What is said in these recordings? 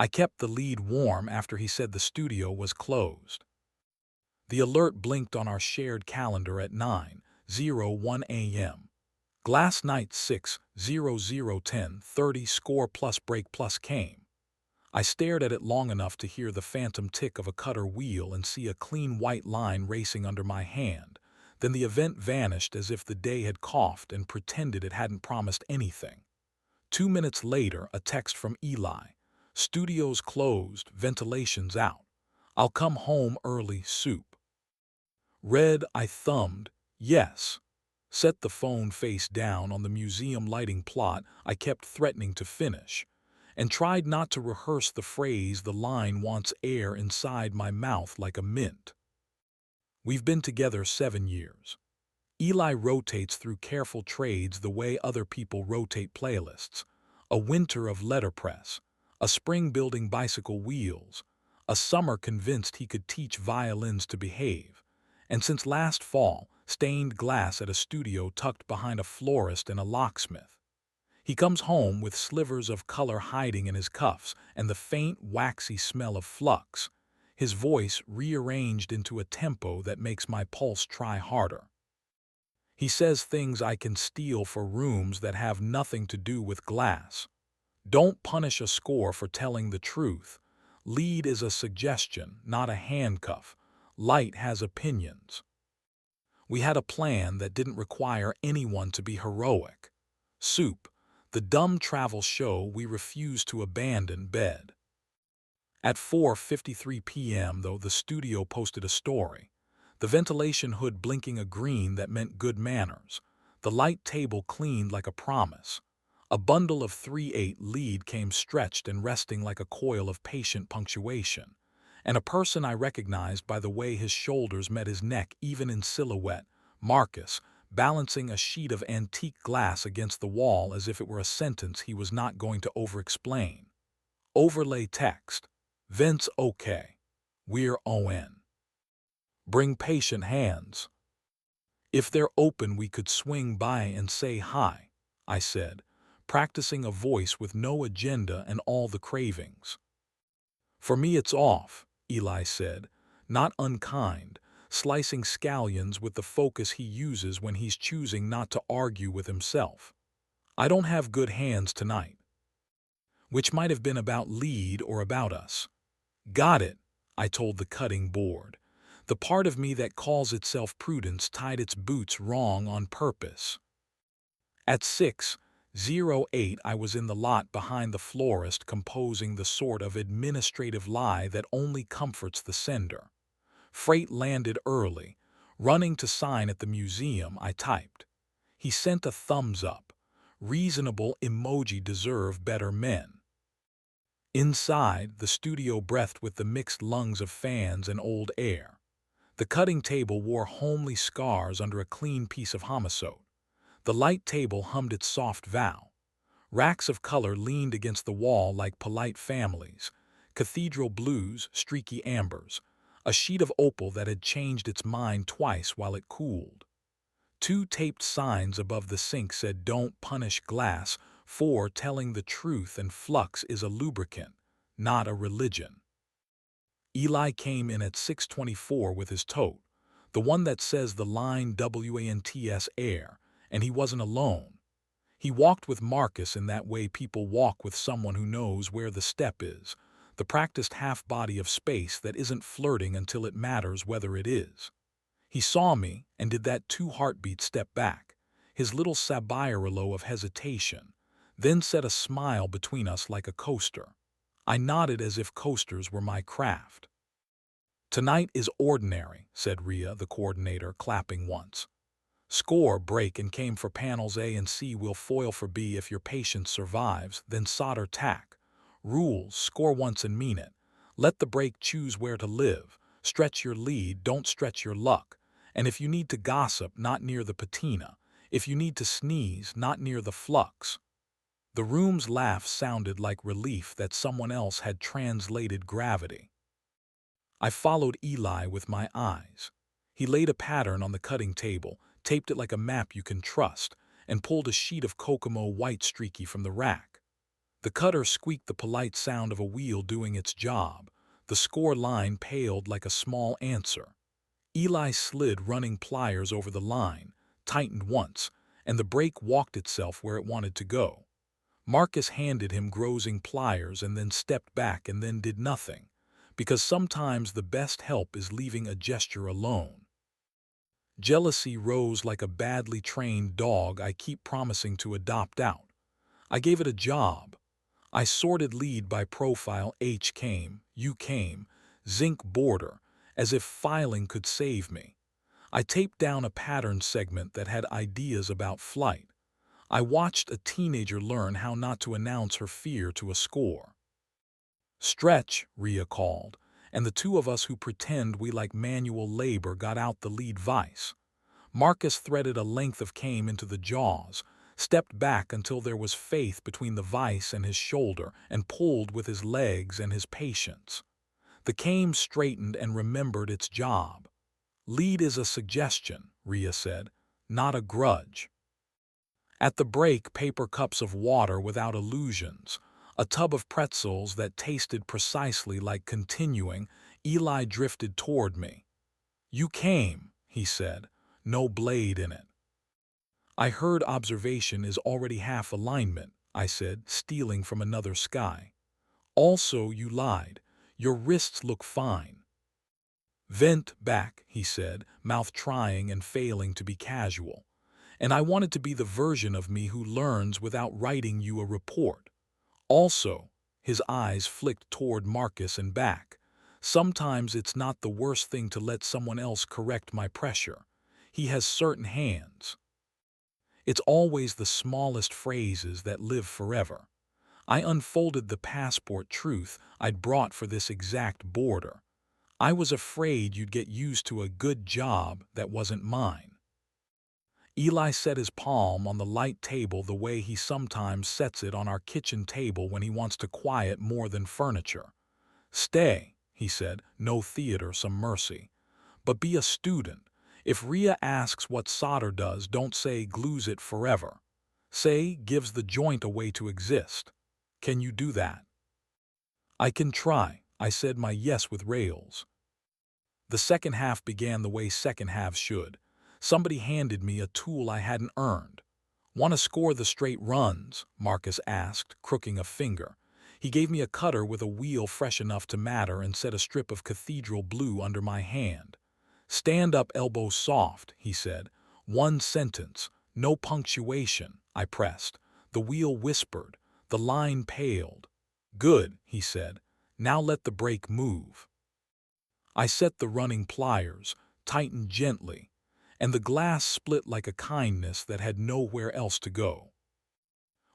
I kept the lead warm after he said the studio was closed. The alert blinked on our shared calendar at 9:01 a.m. Glass night 6:00:10:30 score plus break plus came. I stared at it long enough to hear the phantom tick of a cutter wheel and see a clean white line racing under my hand. Then the event vanished as if the day had coughed and pretended it hadn't promised anything. 2 minutes later, a text from Eli. Studios closed, ventilation's out. I'll come home early, soup. Read, I thumbed, yes. Set the phone face down on the museum lighting plot I kept threatening to finish, and tried not to rehearse the phrase the line wants air inside my mouth like a mint. We've been together 7 years. Eli rotates through careful trades the way other people rotate playlists. A winter of letterpress, a spring building bicycle wheels, a summer convinced he could teach violins to behave, and since last fall, stained glass at a studio tucked behind a florist and a locksmith. He comes home with slivers of color hiding in his cuffs and the faint, waxy smell of flux, his voice rearranged into a tempo that makes my pulse try harder. He says things I can steal for rooms that have nothing to do with glass. Don't punish a score for telling the truth. Lead is a suggestion, not a handcuff. Light has opinions. We had a plan that didn't require anyone to be heroic. Soup, the dumb travel show we refused to abandon, bed. At 4:53 p.m., though, the studio posted a story. The ventilation hood blinking a green that meant good manners. The light table cleaned like a promise. A bundle of 3/8 lead came stretched and resting like a coil of patient punctuation. And a person I recognized by the way his shoulders met his neck even in silhouette, Marcus, balancing a sheet of antique glass against the wall as if it were a sentence he was not going to over-explain. Overlay text. Vents okay. We're on. Bring patient hands. If they're open we could swing by and say hi, I said, practicing a voice with no agenda and all the cravings. For me it's off, Eli said, not unkind, slicing scallions with the focus he uses when he's choosing not to argue with himself. I don't have good hands tonight. Which might have been about lead or about us. Got it, I told the cutting board. The part of me that calls itself prudence tied its boots wrong on purpose. At 6:08 I was in the lot behind the florist composing the sort of administrative lie that only comforts the sender. Freight landed early. Running to sign at the museum, I typed. He sent a thumbs up. Reasonable emoji deserve better men. Inside, the studio breathed with the mixed lungs of fans and old air. The cutting table wore homely scars under a clean piece of homosode. The light table hummed its soft vow. Racks of color leaned against the wall like polite families. Cathedral blues, streaky ambers. A sheet of opal that had changed its mind twice while it cooled. 2 taped signs above the sink said don't punish glass, for telling the truth and flux is a lubricant, not a religion. Eli came in at 6:24 with his tote, the one that says the line WANTS air, and he wasn't alone. He walked with Marcus in that way people walk with someone who knows where the step is, the practiced half-body of space that isn't flirting until it matters whether it is. He saw me and did that 2-heartbeat step back, his little sabirolo of hesitation, then set a smile between us like a coaster. I nodded as if coasters were my craft. Tonight is ordinary, said Rhea, the coordinator, clapping once. Score, break, and came for panels A and C will foil for B if your patience survives, then solder tack. Rules, score once and mean it. Let the break choose where to live. Stretch your lead, don't stretch your luck. And if you need to gossip, not near the patina. If you need to sneeze, not near the flux. The room's laugh sounded like relief that someone else had translated gravity. I followed Eli with my eyes. He laid a pattern on the cutting table, taped it like a map you can trust, and pulled a sheet of Kokomo white streaky from the rack. The cutter squeaked the polite sound of a wheel doing its job. The score line paled like a small answer. Eli slid running pliers over the line, tightened once, and the brake walked itself where it wanted to go. Marcus handed him grazing pliers and then stepped back and then did nothing, because sometimes the best help is leaving a gesture alone. Jealousy rose like a badly trained dog I keep promising to adopt out. I gave it a job. I sorted lead by profile. H came, U came, zinc border, as if filing could save me. I taped down a pattern segment that had ideas about flight. I watched a teenager learn how not to announce her fear to a score. Stretch, Rhea called, and the two of us who pretend we like manual labor got out the lead vise. Marcus threaded a length of cane into the jaws, stepped back until there was faith between the vise and his shoulder, and pulled with his legs and his patience. The cane straightened and remembered its job. Lead is a suggestion, Rhea said, not a grudge. At the break, paper cups of water without illusions, a tub of pretzels that tasted precisely like continuing. Eli drifted toward me. You came, he said, no blade in it. I heard observation is already half alignment, I said, stealing from another sky. Also, you lied. Your wrists look fine. Vent back, he said, mouth trying and failing to be casual. And I wanted to be the version of me who learns without writing you a report. Also, his eyes flicked toward Marcus and back. Sometimes it's not the worst thing to let someone else correct my pressure. He has certain hands. It's always the smallest phrases that live forever. I unfolded the passport truth I'd brought for this exact border. I was afraid you'd get used to a good job that wasn't mine. Eli set his palm on the light table the way he sometimes sets it on our kitchen table when he wants to quiet more than furniture. Stay, he said, no theater, some mercy. But be a student. If Rhea asks what solder does, don't say glues it forever. Say gives the joint a way to exist. Can you do that? I can try, I said my yes with rails. The second half began the way second halves should. Somebody handed me a tool I hadn't earned. Want to score the straight runs? Marcus asked, crooking a finger. He gave me a cutter with a wheel fresh enough to matter and set a strip of cathedral blue under my hand. Stand up, elbow soft, he said. One sentence, no punctuation, I pressed. The wheel whispered. The line paled. Good, he said. Now let the brake move. I set the running pliers, tightened gently, and the glass split like a kindness that had nowhere else to go.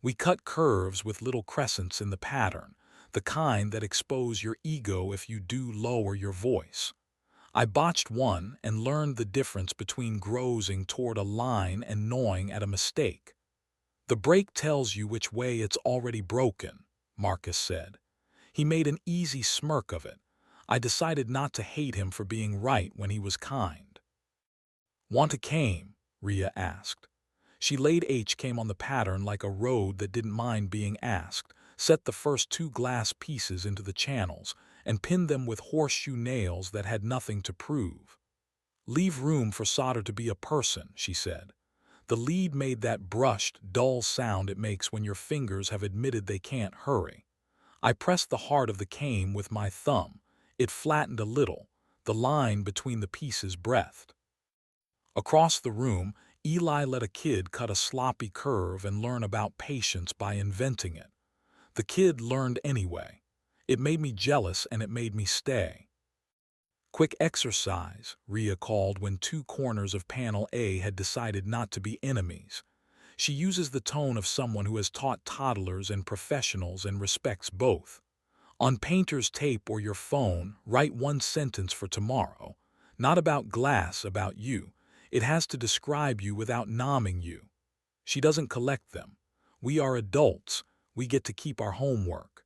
We cut curves with little crescents in the pattern, the kind that expose your ego if you do lower your voice. I botched one and learned the difference between grazing toward a line and gnawing at a mistake. The brake tells you which way it's already broken, Marcus said. He made an easy smirk of it. I decided not to hate him for being right when he was kind. Want a cane? Rhea asked. She laid H came on the pattern like a road that didn't mind being asked, set the first two glass pieces into the channels, and pinned them with horseshoe nails that had nothing to prove. Leave room for solder to be a person, she said. The lead made that brushed, dull sound it makes when your fingers have admitted they can't hurry. I pressed the heart of the cane with my thumb. It flattened a little. The line between the pieces breathed. Across the room, Eli let a kid cut a sloppy curve and learn about patience by inventing it. The kid learned anyway. It made me jealous and it made me stay. Quick exercise, Rhea called when two corners of panel A had decided not to be enemies. She uses the tone of someone who has taught toddlers and professionals and respects both. On painter's tape or your phone, write one sentence for tomorrow. Not about glass, about you. It has to describe you without nomming you. She doesn't collect them. We are adults. We get to keep our homework.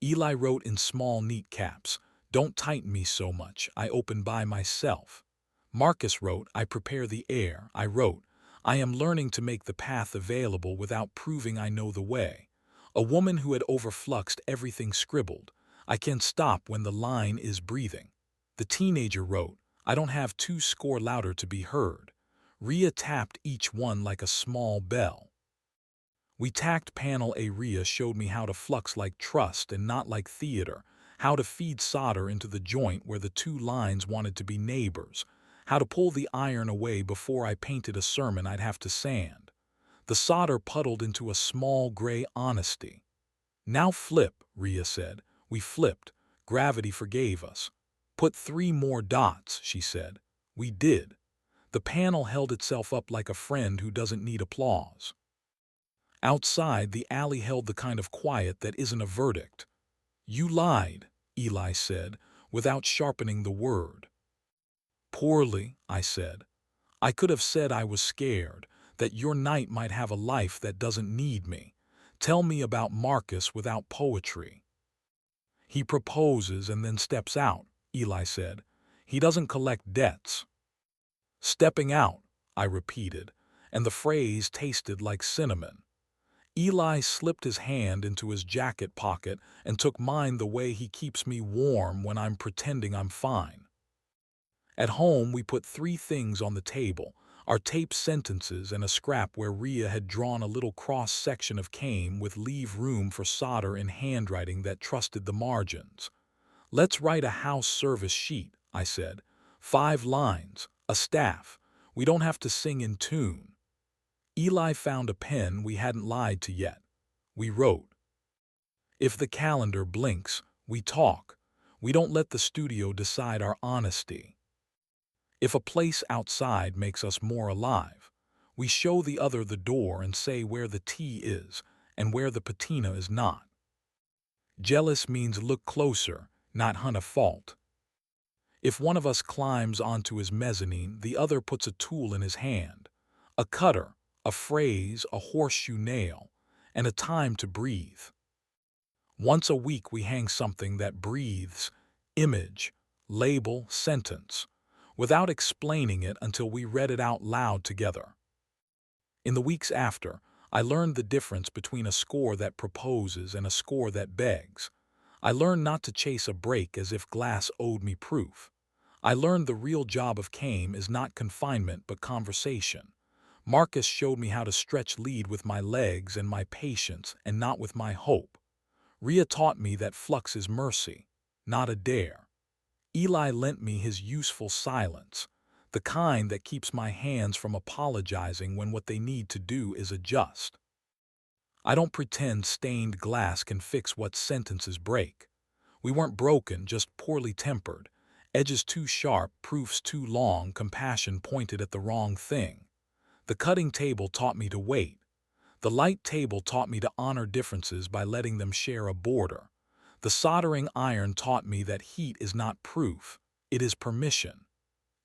Eli wrote in small, neat caps, "Don't tighten me so much. I open by myself." Marcus wrote, "I prepare the air." I wrote, "I am learning to make the path available without proving I know the way." A woman who had overfluxed everything scribbled, "I can't stop when the line is breathing." The teenager wrote, "I don't have 2 score louder to be heard." Rhea tapped each one like a small bell. We tacked panel A. Rhea showed me how to flux like trust and not like theater, how to feed solder into the joint where the 2 lines wanted to be neighbors, how to pull the iron away before I painted a sermon I'd have to sand. The solder puddled into a small gray honesty. "Now flip," Rhea said. We flipped. Gravity forgave us. "Put 3 more dots," she said. We did. The panel held itself up like a friend who doesn't need applause. Outside, the alley held the kind of quiet that isn't a verdict. "You lied," Eli said, without sharpening the word. "Poorly," I said. "I could have said I was scared, that your night might have a life that doesn't need me. Tell me about Marcus without poetry." "He proposes and then steps out," Eli said. "He doesn't collect debts." "Stepping out," I repeated, and the phrase tasted like cinnamon. Eli slipped his hand into his jacket pocket and took mine the way he keeps me warm when I'm pretending I'm fine. At home, we put 3 things on the table: our taped sentences and a scrap where Rhea had drawn a little cross-section of cane with leave room for solder in handwriting that trusted the margins. "Let's write a house service sheet," I said. 5 lines, a staff. We don't have to sing in tune. Eli found a pen we hadn't lied to yet. We wrote, "If the calendar blinks, we talk. We don't let the studio decide our honesty. If a place outside makes us more alive, we show the other the door and say where the tea is and where the patina is not. Jealous means look closer, not hunt a fault. If one of us climbs onto his mezzanine, the other puts a tool in his hand, a cutter, a phrase, a horseshoe nail, and a time to breathe. Once a week we hang something that breathes, image, label, sentence, without explaining it until we read it out loud together." In the weeks after, I learned the difference between a score that proposes and a score that begs. I learned not to chase a break as if glass owed me proof. I learned the real job of Came is not confinement but conversation. Marcus showed me how to stretch lead with my legs and my patience and not with my hope. Rhea taught me that flux is mercy, not a dare. Eli lent me his useful silence, the kind that keeps my hands from apologizing when what they need to do is adjust. I don't pretend stained glass can fix what sentences break. We weren't broken, just poorly tempered. Edges too sharp, proofs too long, compassion pointed at the wrong thing. The cutting table taught me to wait. The light table taught me to honor differences by letting them share a border. The soldering iron taught me that heat is not proof, it is permission.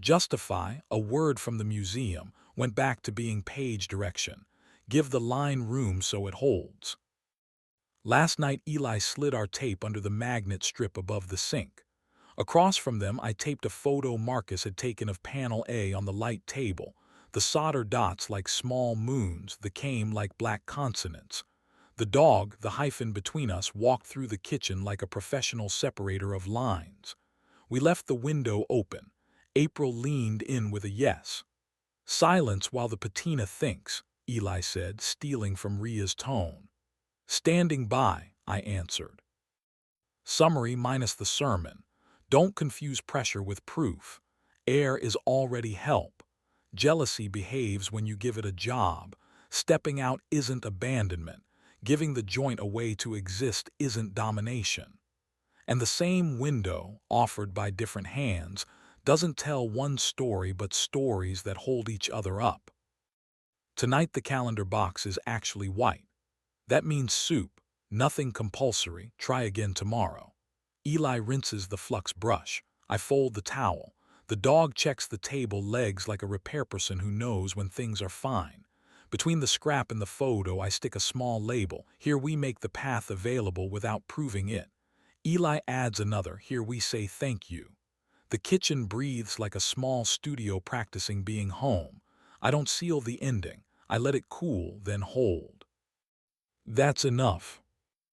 Justify, a word from the museum, went back to being page direction. Give the line room so it holds. Last night Eli slid our tape under the magnet strip above the sink. Across from them I taped a photo Marcus had taken of panel A on the light table, the solder dots like small moons, the came like black consonants. The dog, the hyphen between us, walked through the kitchen like a professional separator of lines. We left the window open. April leaned in with a yes. "Silence while the patina thinks," Eli said, stealing from Rhea's tone. "Standing by," I answered. Summary minus the sermon. Don't confuse pressure with proof. Air is already help. Jealousy behaves when you give it a job. Stepping out isn't abandonment. Giving the joint away to exist isn't domination. And the same window, offered by different hands, doesn't tell one story but stories that hold each other up. Tonight the calendar box is actually white. That means soup, nothing compulsory, try again tomorrow. Eli rinses the flux brush. I fold the towel. The dog checks the table legs like a repair person who knows when things are fine. Between the scrap and the photo I stick a small label. Here we make the path available without proving it. Eli adds another. Here we say thank you. The kitchen breathes like a small studio practicing being home. I don't seal the ending. I let it cool, then hold. That's enough.